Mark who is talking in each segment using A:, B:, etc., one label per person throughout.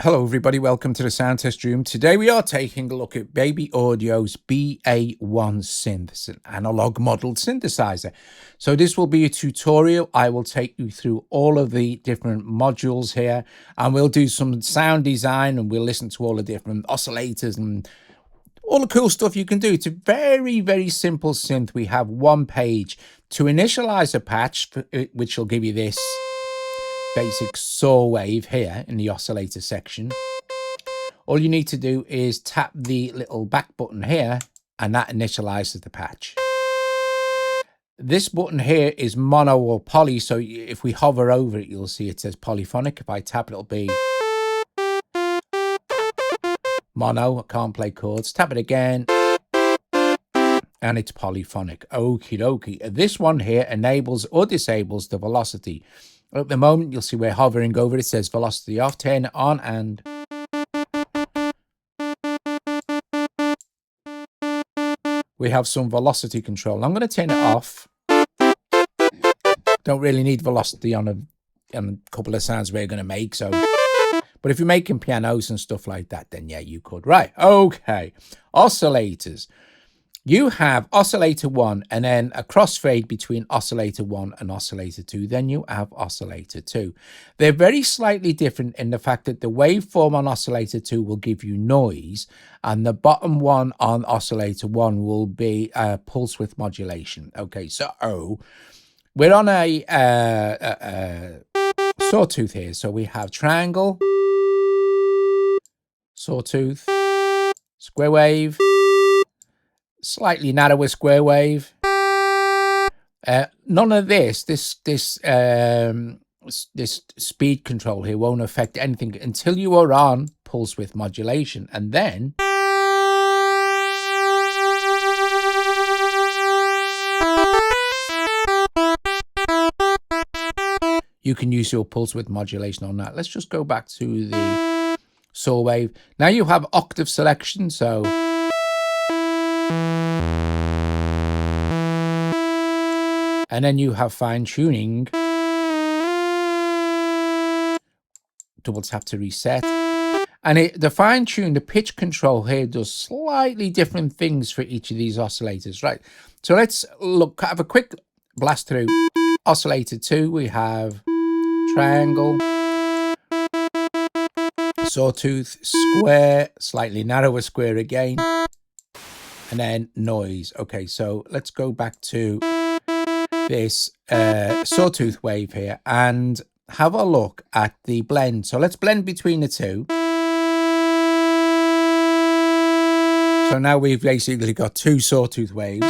A: Hello everybody, welcome to the Sound Test Room. Today we are taking a look at Baby Audio's BA-1 synth. It's an analog modeled synthesizer. So this will be a tutorial. I will take you through all of the different modules here, and we'll do some sound design, and we'll listen to all the different oscillators and all the cool stuff you can do. It's a very, very simple synth. We have one page to initialize a patch, which will give you this basic saw wave here in the oscillator section. All you need to do is tap the little back button here, and that initializes the patch. This button here is mono or poly, so if we hover over it, you'll see it says polyphonic. If I tap it, it'll be mono. I can't play chords. Tap it again, and it's polyphonic. Okie dokie. This one here enables or disables the velocity. At the moment, you'll see we're hovering over it. It says velocity off. Turn it on, and we have some velocity control. I'm going to turn it off. Don't really need velocity on a couple of sounds we're going to make. So, but if you're making pianos and stuff like that, then yeah, you could. Right. Okay. Oscillators. You have Oscillator 1 and then a crossfade between Oscillator 1 and Oscillator 2. Then you have Oscillator 2. They're very slightly different in the fact that the waveform on Oscillator 2 will give you noise, and the bottom one on Oscillator 1 will be pulse width modulation. Okay, so we're on a sawtooth here. So we have triangle, sawtooth, square wave, slightly narrower square wave. None of this speed control here won't affect anything until you are on pulse width modulation, and then you can use your pulse width modulation on that. Let's just go back to the saw wave. Now you have octave selection, so and then you have fine tuning. Double tap to reset. And the fine tune, the pitch control here does slightly different things for each of these oscillators, right? So let's have a quick blast through. Oscillator 2, we have triangle, sawtooth, square, slightly narrower square again, and then noise. Okay, so let's go back to this sawtooth wave here and have a look at the blend. So let's blend between the two. So now we've basically got two sawtooth waves.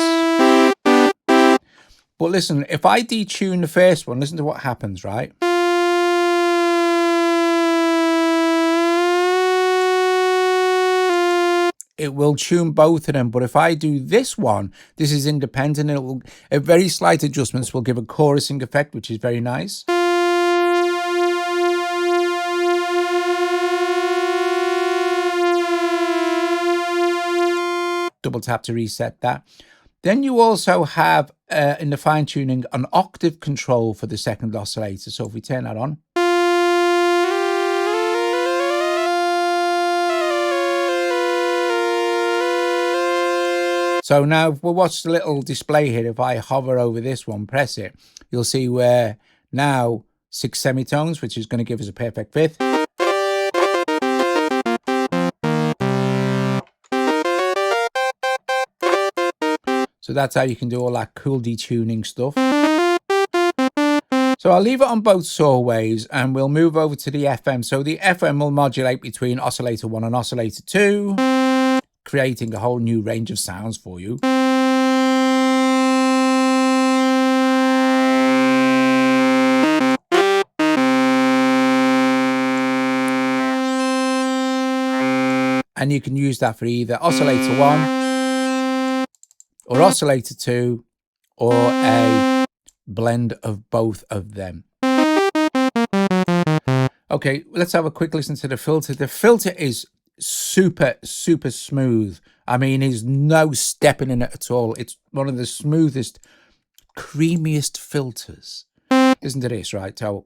A: But listen, if I detune the first one, listen to what happens, right? It will tune both of them, but if I do this one, this is independent. It will, very slight adjustments will give a chorusing effect, which is very nice. Double tap to reset that. Then you also have, in the fine tuning, an octave control for the second oscillator. So if we turn that on, so now we'll watch the little display here. If I hover over this one, press it, you'll see we're now 6 semitones, which is going to give us a perfect fifth. So that's how you can do all that cool detuning stuff. So I'll leave it on both saw waves, and we'll move over to the FM. So the FM will modulate between Oscillator 1 and Oscillator 2. Creating a whole new range of sounds for you. And you can use that for either Oscillator 1 or Oscillator 2 or a blend of both of them. Okay, let's have a quick listen to the filter. The filter is super smooth. I mean, there's no stepping in it at all. It's one of the smoothest, creamiest filters. Listen to this, right? So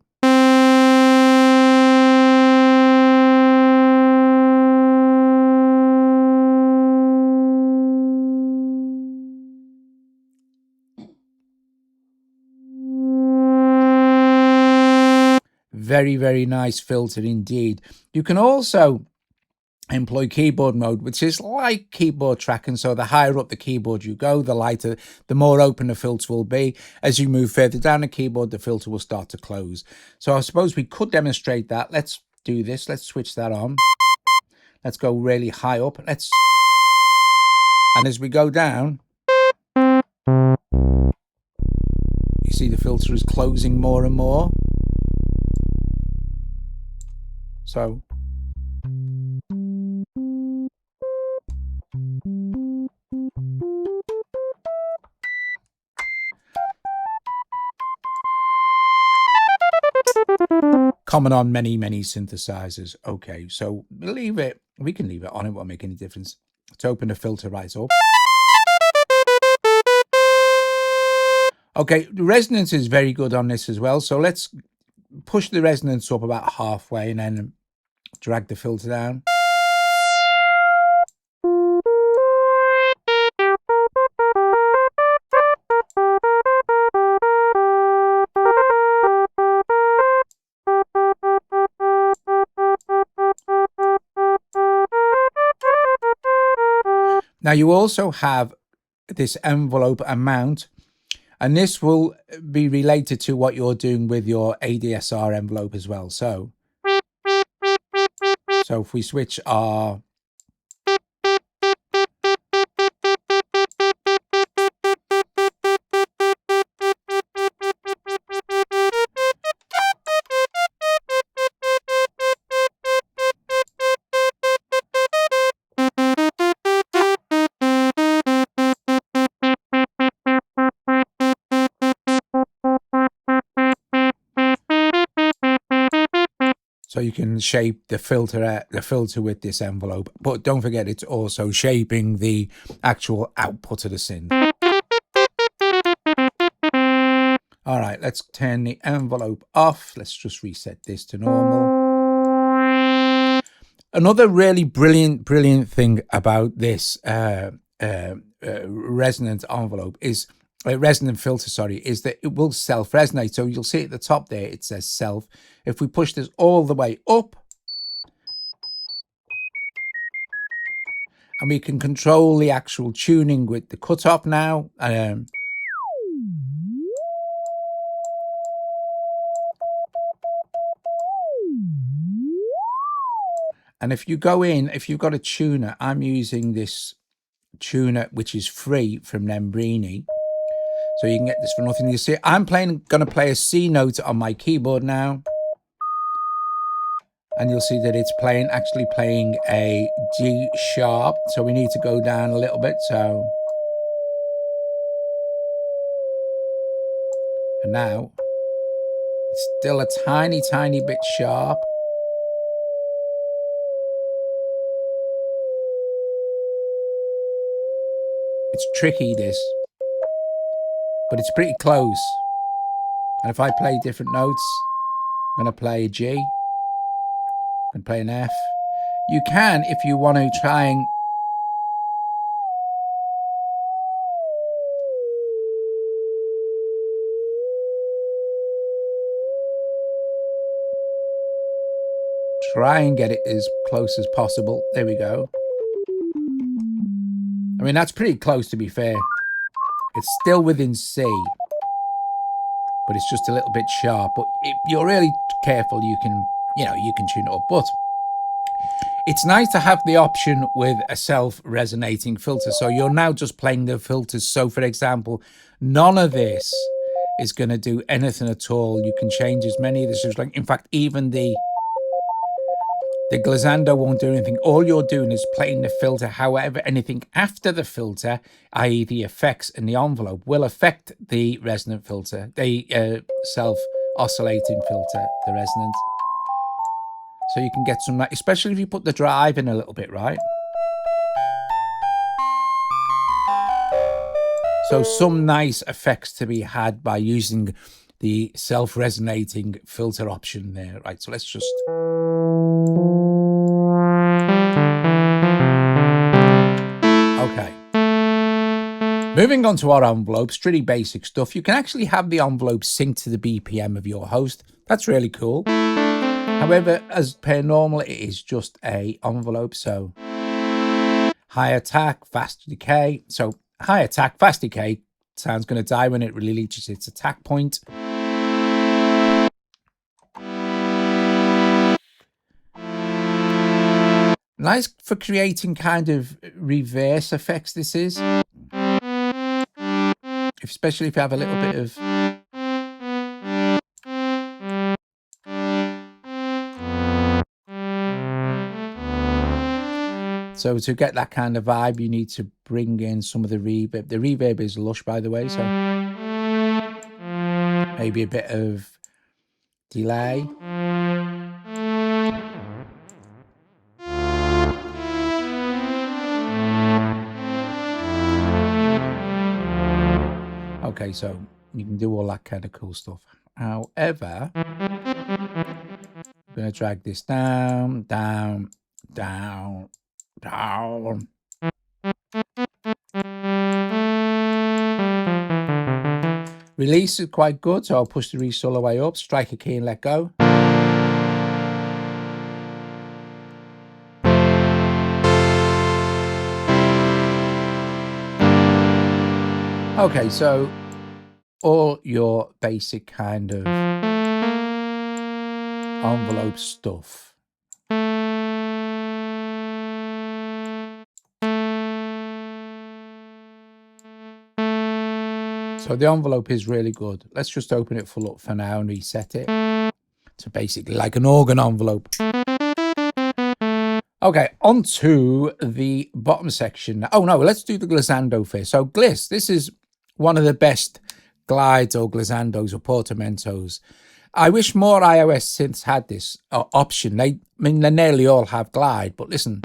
A: Very, very nice filter indeed. You can also employ keyboard mode, which is like keyboard tracking. So the higher up the keyboard you go, the lighter, the more open the filter will be. As you move further down the keyboard, the filter will start to close. So I suppose we could demonstrate that. Let's do this. Let's switch that on. Let's go really high up. And as we go down, you see the filter is closing more and more. So common on many, many synthesizers. Okay, so leave it. We can leave it on. It won't make any difference. Let's open the filter right up. Okay, the resonance is very good on this as well. So let's push the resonance up about halfway and then drag the filter down. Now you also have this envelope amount, and this will be related to what you're doing with your ADSR envelope as well. So if we switch our so you can shape the filter with this envelope, but don't forget it's also shaping the actual output of the synth. All right, let's turn the envelope off. Let's just reset this to normal. Another really brilliant thing about this resonant envelope is resonant filter, sorry, is that it will self-resonate. So you'll see at the top there, it says self. If we push this all the way up, and we can control the actual tuning with the cutoff now. And if you go in, if you've got a tuner, I'm using this tuner, which is free from Nambu. So you can get this for nothing. You see, I'm going to play a C note on my keyboard now. And you'll see that it's actually playing a G sharp. So we need to go down a little bit. So, and now it's still a tiny bit sharp. It's tricky, this, but it's pretty close. And if I play different notes, I'm going to play a G and play an F. You can, if you want to try and get it as close as possible. There we go. I mean, that's pretty close, to be fair. It's still within C, but it's just a little bit sharp. But if you're really careful, you can tune it up. But it's nice to have the option with a self-resonating filter. So you're now just playing the filters. So, for example, none of this is going to do anything at all. You can change as many of this as like. In fact, even the glissando won't do anything. All you're doing is playing the filter. However, anything after the filter, i.e. the effects in the envelope, will affect the resonant filter, the self-oscillating filter, the resonant. So you can get some, especially if you put the drive in a little bit, right? So some nice effects to be had by using the self-resonating filter option there, right? So let's just... Okay. Moving on to our envelopes, pretty basic stuff. You can actually have the envelope sync to the BPM of your host. That's really cool. However, as per normal, it is just a envelope. So high attack, fast decay. So high attack, fast decay sound's going to die when it really reaches its attack point. Nice for creating kind of reverse effects, this is. Especially if you have a little bit of... So to get that kind of vibe, you need to bring in some of the reverb. The reverb is lush, by the way, so maybe a bit of delay. Okay, so you can do all that kind of cool stuff. However, I'm going to drag this down, down, down, down. Release is quite good, so I'll push the reach all the way up, strike a key and let go. Okay, so all your basic kind of envelope stuff. So the envelope is really good. Let's just open it full up for now and reset it to basically like an organ envelope. Okay, on to the bottom section. Oh no, let's do the glissando first. So gliss, this is one of the best glides or glissandos or portamentos. I wish more iOS synths had this option. They nearly all have glide, but listen,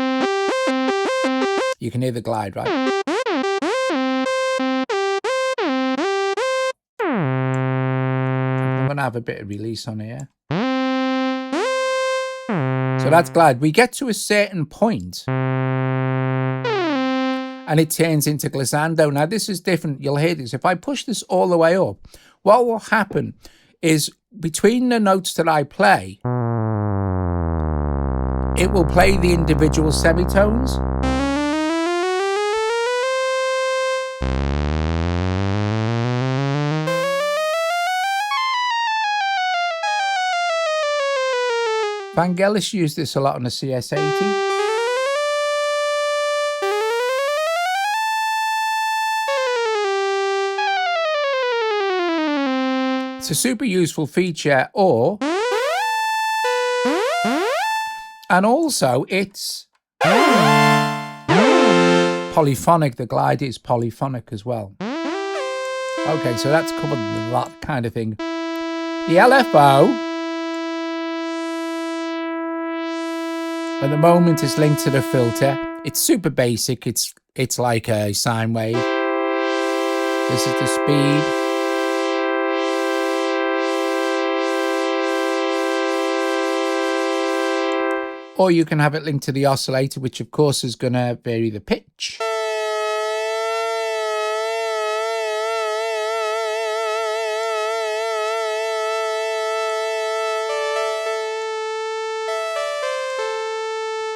A: you can hear the glide, right? I'm gonna have a bit of release on here. So that's glide. We get to a certain point and it turns into glissando. Now this is different. You'll hear this. If I push this all the way up, what will happen is between the notes that I play, it will play the individual semitones. Vangelis used this a lot on the CS80. It's a super useful feature, and also it's polyphonic. The glide is polyphonic as well. Okay, so that's covered that kind of thing. The LFO, at the moment, is linked to the filter. It's super basic. It's like a sine wave. This is the speed. Or you can have it linked to the oscillator, which of course is going to vary the pitch.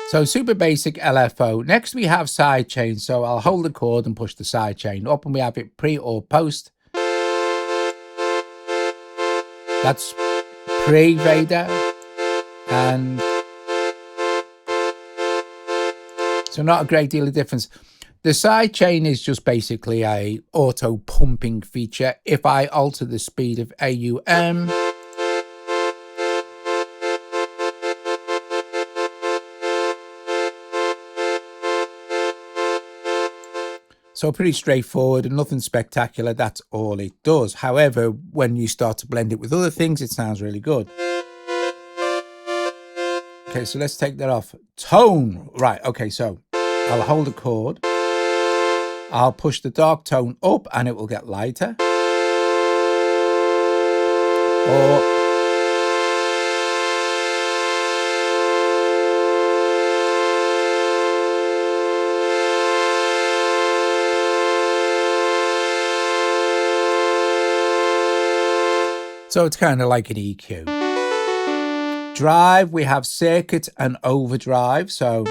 A: So super basic LFO. Next we have sidechain. So I'll hold the chord and push the sidechain up and we have it pre or post. That's pre-Vader. And so not a great deal of difference. The sidechain is just basically a auto pumping feature. If I alter the speed of AUM, so pretty straightforward and nothing spectacular. That's all it does. However, when you start to blend it with other things, it sounds really good. Okay, so let's take that off. Tone. Right, okay, so I'll hold a chord. I'll push the dark tone up and it will get lighter. Or So it's kind of like an EQ. Drive, we have circuit and overdrive. So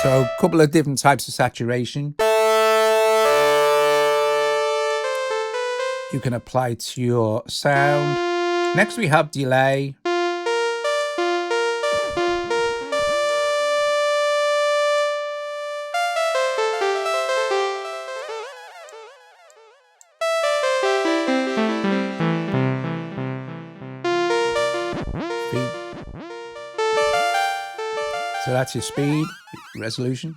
A: a couple of different types of saturation you can apply to your sound. Next we have delay. So that's your speed, resolution.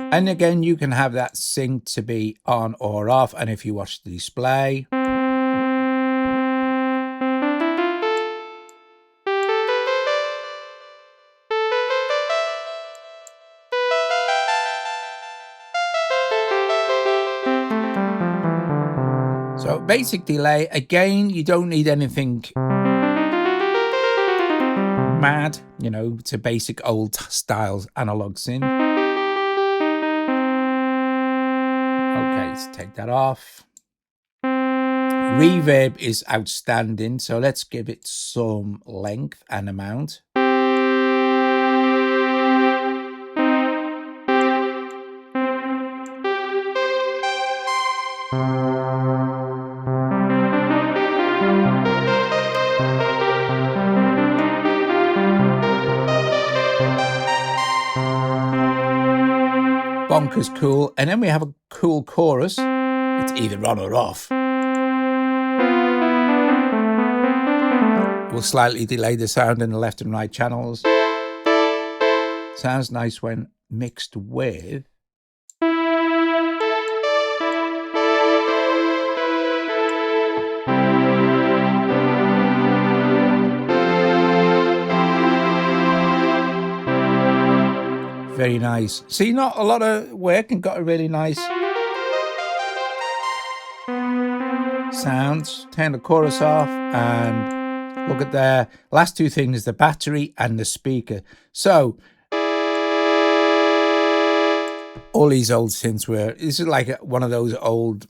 A: And again, you can have that sync to be on or off. And if you watch the display, so basic delay, again, you don't need anything mad, you know, it's a basic old style analog synth. Okay, let's take that off. Reverb is outstanding, so let's give it some length and amount. Bonkers cool. And then we have a cool chorus. It's either on or off. We'll slightly delay the sound in the left and right channels. Sounds nice when mixed with very nice. See, not a lot of work and got a really nice sound. Turn the chorus off and look at there. Last two things, the battery and the speaker. So all these old synths were, this is like one of those old,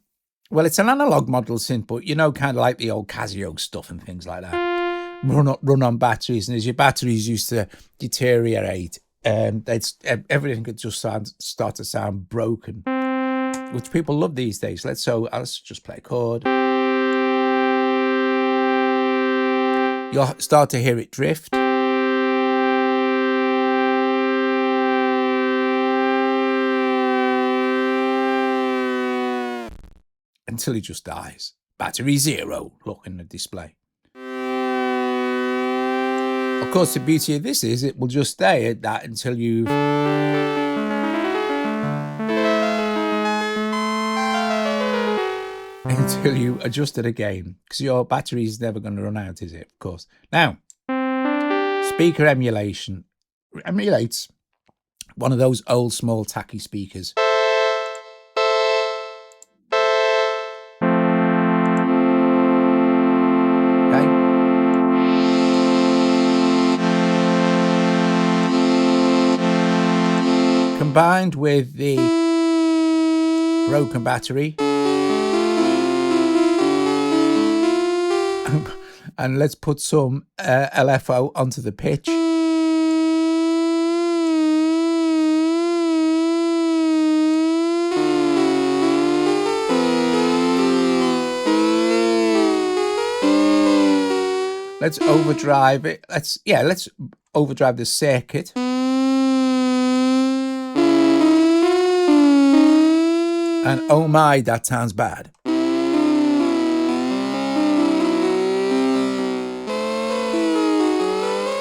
A: well, it's an analog model synth, but you know, kind of like the old Casio stuff and things like that. Run on batteries, and as your batteries used to deteriorate, everything could just start to sound broken, which people love these days. Let's just play a chord. You'll start to hear it drift. Until it just dies. Battery 0, look in the display. Of course, the beauty of this is it will just stay at that until you adjust it again, because your battery is never going to run out, is it? Of course. Now, speaker emulation emulates one of those old small tacky speakers. Combined with the broken battery, and let's put some LFO onto the pitch. Let's overdrive it. Let's overdrive the circuit. And oh my, that sounds bad.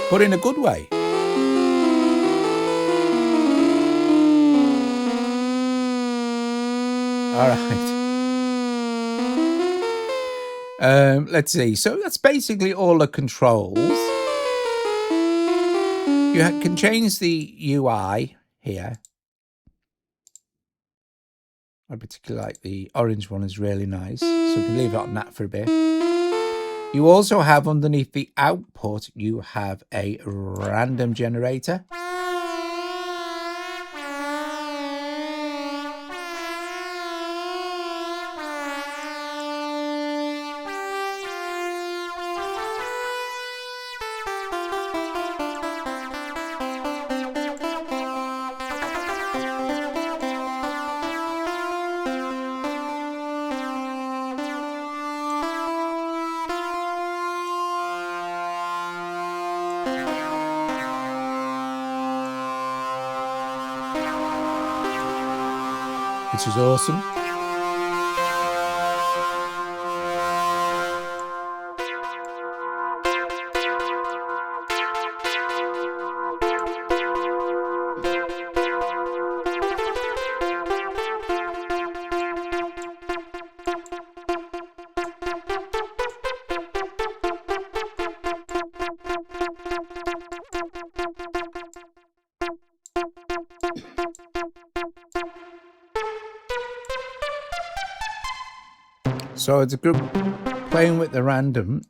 A: But in a good way. All right. Let's see. So that's basically all the controls. You can change the UI. here. I particularly like the orange one, is really nice. So we can leave it on that for a bit. You also have underneath the output, you have a random generator. Which is awesome. So it's a good, playing with the random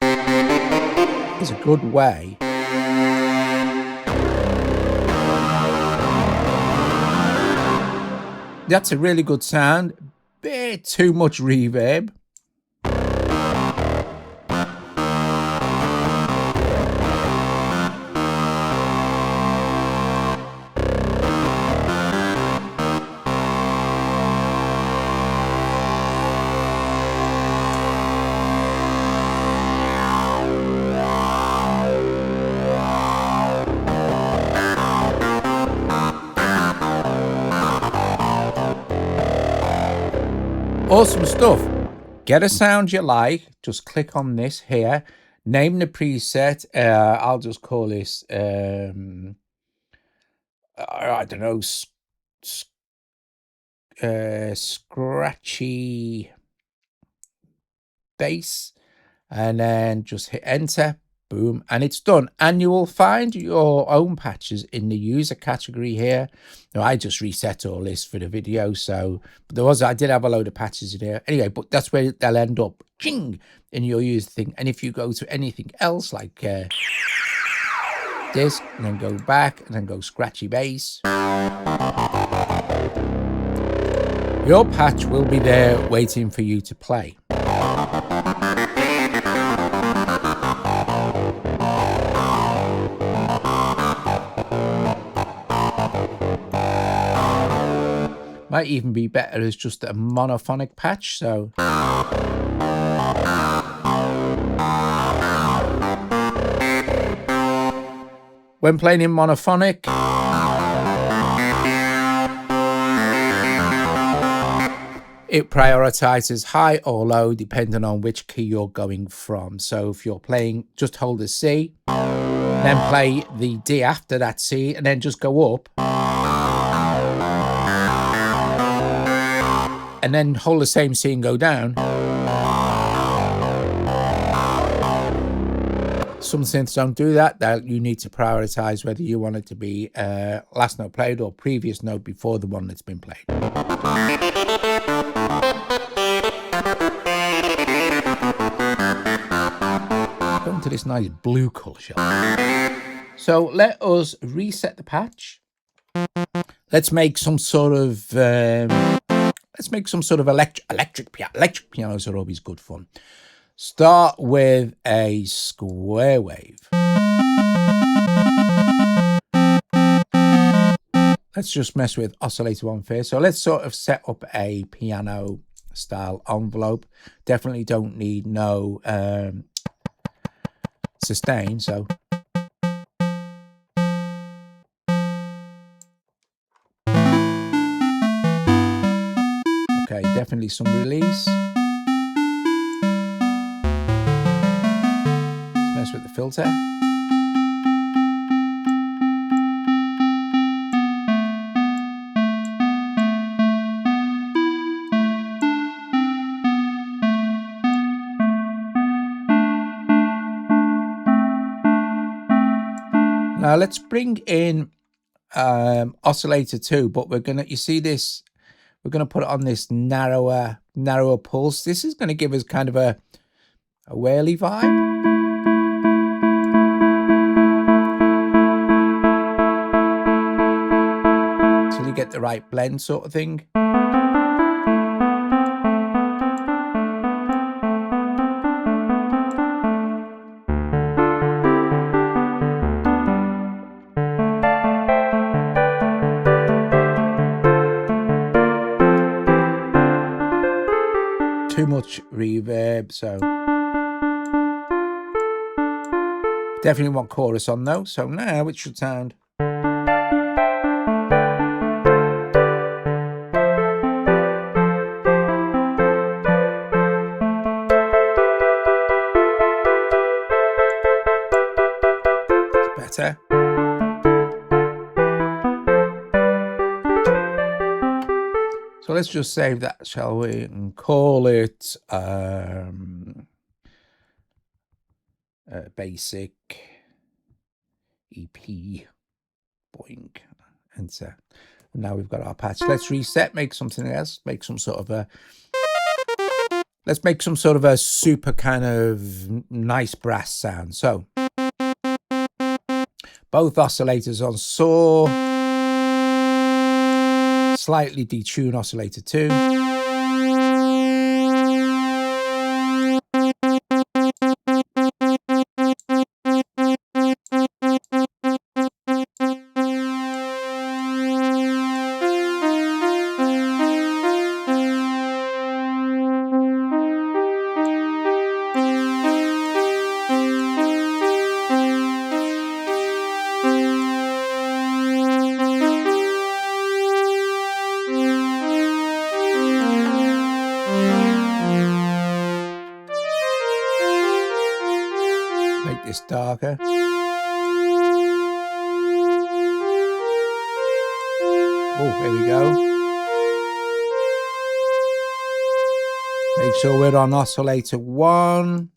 A: is a good way that's a really good sound. Bit too much reverb. Awesome stuff. Get a sound you like. Just click on this here. Name the preset. I'll just call this, I don't know, scratchy bass. And then just hit enter. Boom, and it's done. And you will find your own patches in the user category here. Now, I just reset all this for the video, so but I did have a load of patches in here anyway, but that's where they'll end up, ching, in your user thing. And if you go to anything else like this, and then go back and then go scratchy bass, your patch will be there waiting for you to play. Might even be better as just a monophonic patch. So when playing in monophonic, it prioritizes high or low depending on which key you're going from. So if you're playing, just hold the C, then play the D after that C, and then just go up. And then hold the same C and go down. Some synths don't do that. You need to prioritize whether you want it to be last note played or previous note before the one that's been played. Going to this nice blue color, shall we? So let us reset the patch. Let's make some sort of electric piano. Electric pianos are always good fun. Start with a square wave. Let's just mess with Oscillator 1 first. So let's sort of set up a piano style envelope. Definitely don't need no sustain. So okay, definitely some release. Let's mess with the filter. Now let's bring in oscillator too, but we're gonna, you see this, we're gonna put it on this narrower pulse. This is gonna give us kind of a whirly vibe. Till you get the right blend sort of thing. Too much reverb, so definitely want chorus on though. So now it should sound. It's better. So let's just save that, shall we, and call it basic EP. Boing. Enter. And now we've got our patch. Let's reset, make something else, make some sort of a, let's make some sort of a super kind of nice brass sound. So both oscillators on saw. Slightly detune oscillator 2. Make this darker. Oh, here we go. Make sure we're on oscillator 1.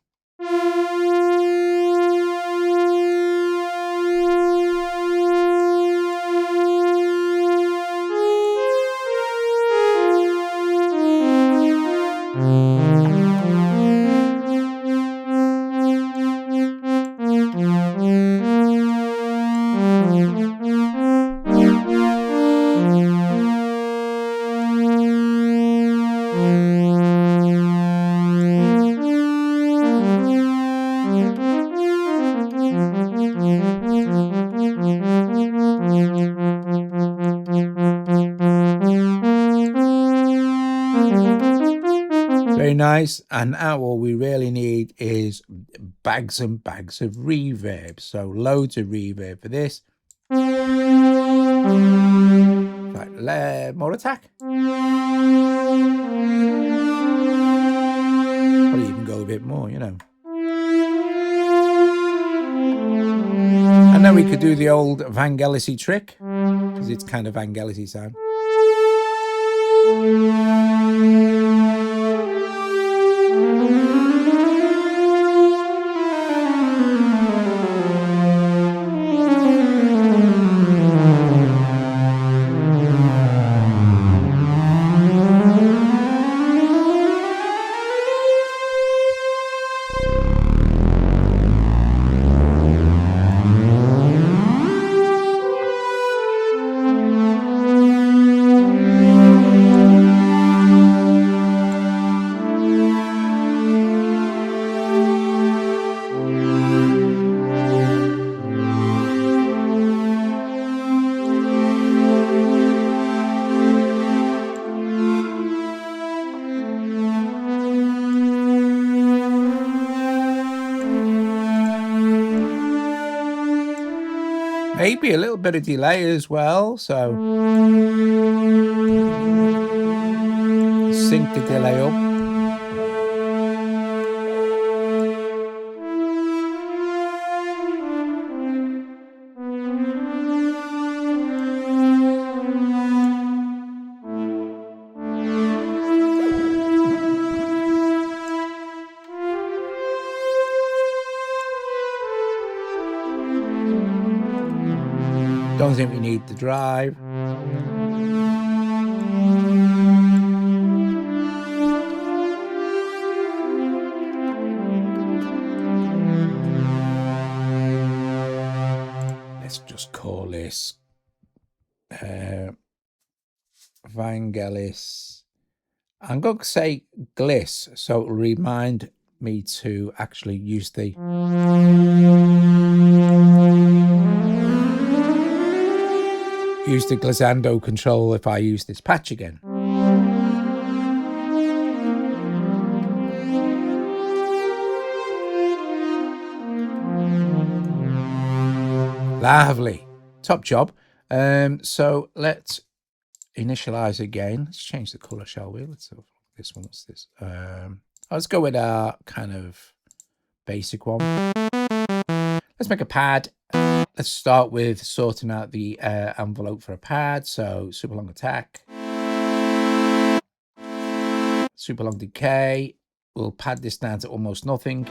A: Very nice. And now all we really need is bags and bags of reverb. So loads of reverb for this. Right, more attack. Probably even go a bit more, you know. And then we could do the old Vangelis-y trick, because it's kind of Vangelis-y sound. Maybe a little bit of delay as well, so sync the delay up. don't think we need the drive. Let's just call this Vangelis. I'm going to say Gliss, so it'll remind me to actually use the glissando control if I use this patch again. Lovely. Top job. So let's initialize again. Let's change the color, shall we? Let's have this one. What's this? Let's go with our kind of basic one. Let's make a pad. Let's start with sorting out the envelope for a pad. So super long attack, super long decay. We'll pad this down to almost nothing.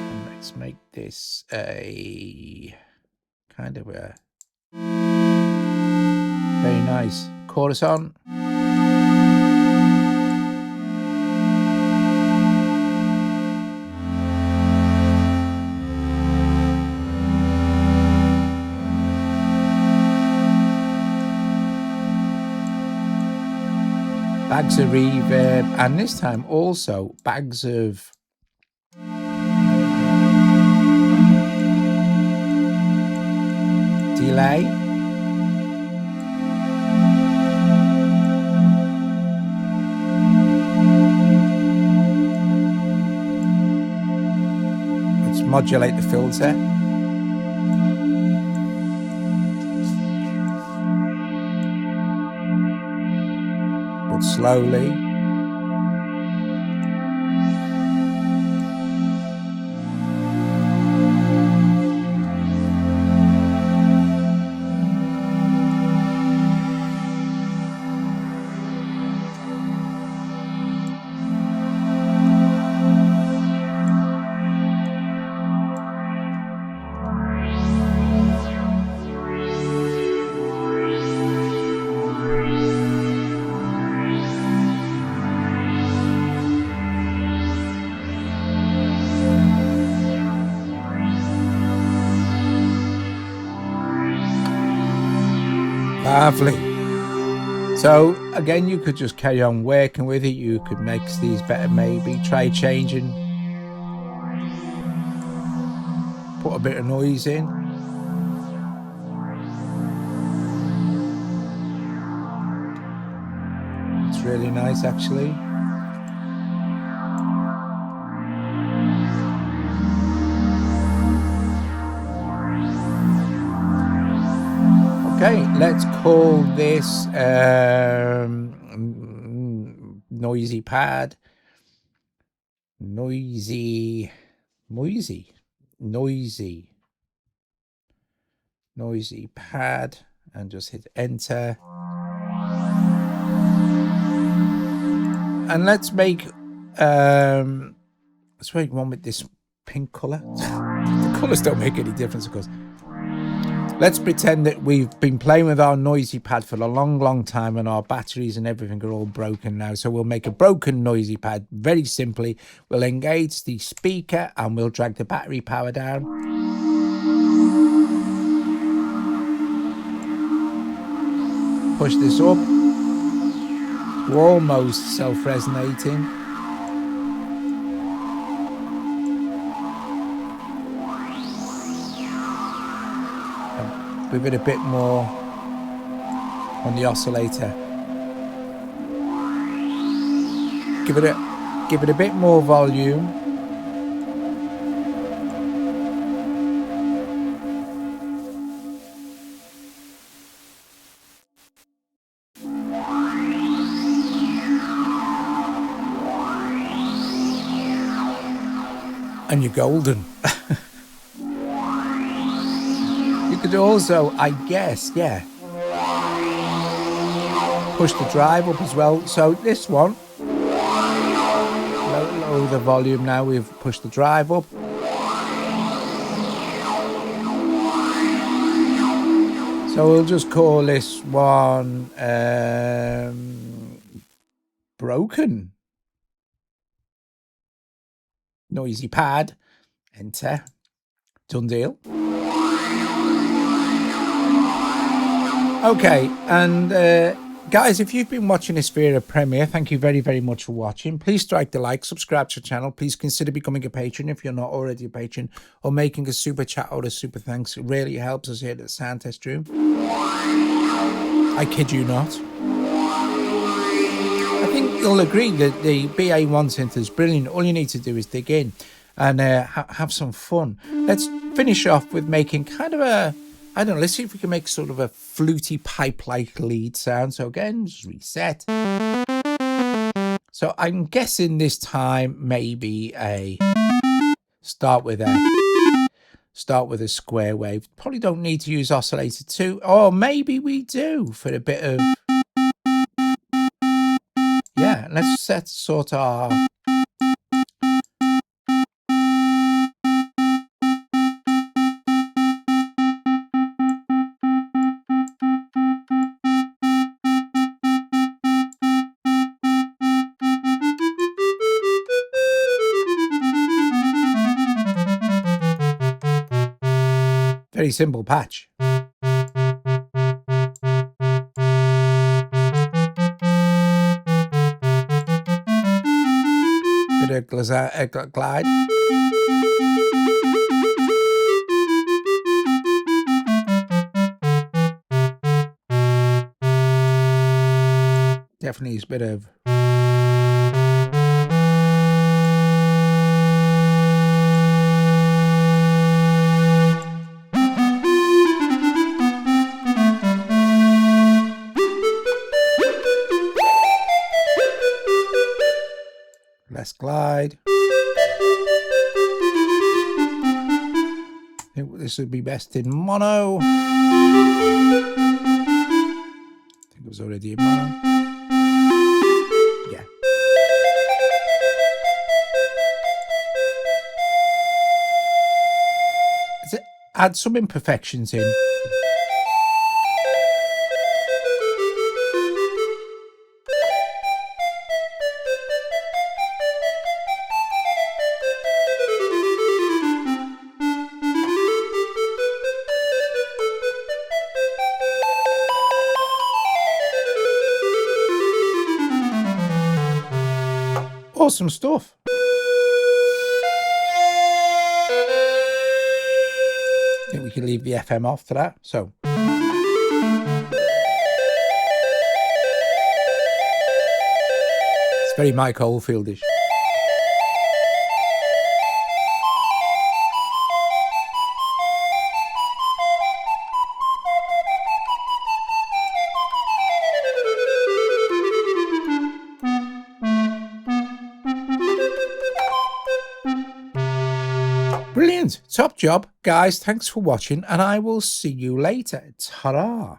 A: And let's make this a kind of a very nice chorus on. Bags of reverb, and this time also bags of delay. Let's modulate the filter. But slowly. Lovely. So again, you could just carry on working with it. You could make these better, maybe try changing, put a bit of noise in. It's really nice actually. Okay, let's call this noisy pad. Noisy pad, and just hit enter. And let's make one with this pink color. The colors don't make any difference, of course. Let's pretend that we've been playing with our noisy pad for a long time, and our batteries and everything are all broken now. So we'll make a broken noisy pad very simply. We'll engage the speaker and we'll drag the battery power down. Push this up. We're almost self-resonating. Give it a bit more on the oscillator. Give it a bit more volume. And you're golden. You could also, I guess, yeah, push the drive up as well. So this one, Oh, the volume now. We've pushed the drive up. So we'll just call this one broken. Noisy pad. Enter. Done deal. Okay, and guys, if you've been watching this via Premiere, thank you very, very much for watching. Please strike the like, subscribe to the channel. Please consider becoming a patron if you're not already a patron, or making a super chat or a super thanks. It really helps us here at the Sound Test Room. I kid you not. I think you'll agree that the BA-1 synth is brilliant. All you need to do is dig in and have some fun. Let's finish off with making kind of a, I don't know, let's see if we can make sort of a fluty pipe-like lead sound. So again, just reset. So I'm guessing this time maybe start with a square wave. Probably don't need to use Oscillator 2, or maybe we do for a bit of, yeah, let's set sort our very simple patch. Bit of glide. Definitely is a bit of less glide. I think this would be best in mono. I think it was already in mono. Yeah. Let's add some imperfections in. Awesome stuff. I think we can leave the FM off for that. So it's very Mike Oldfieldish. Brilliant. Top job, guys. Thanks for watching, and I will see you later. Ta-ra.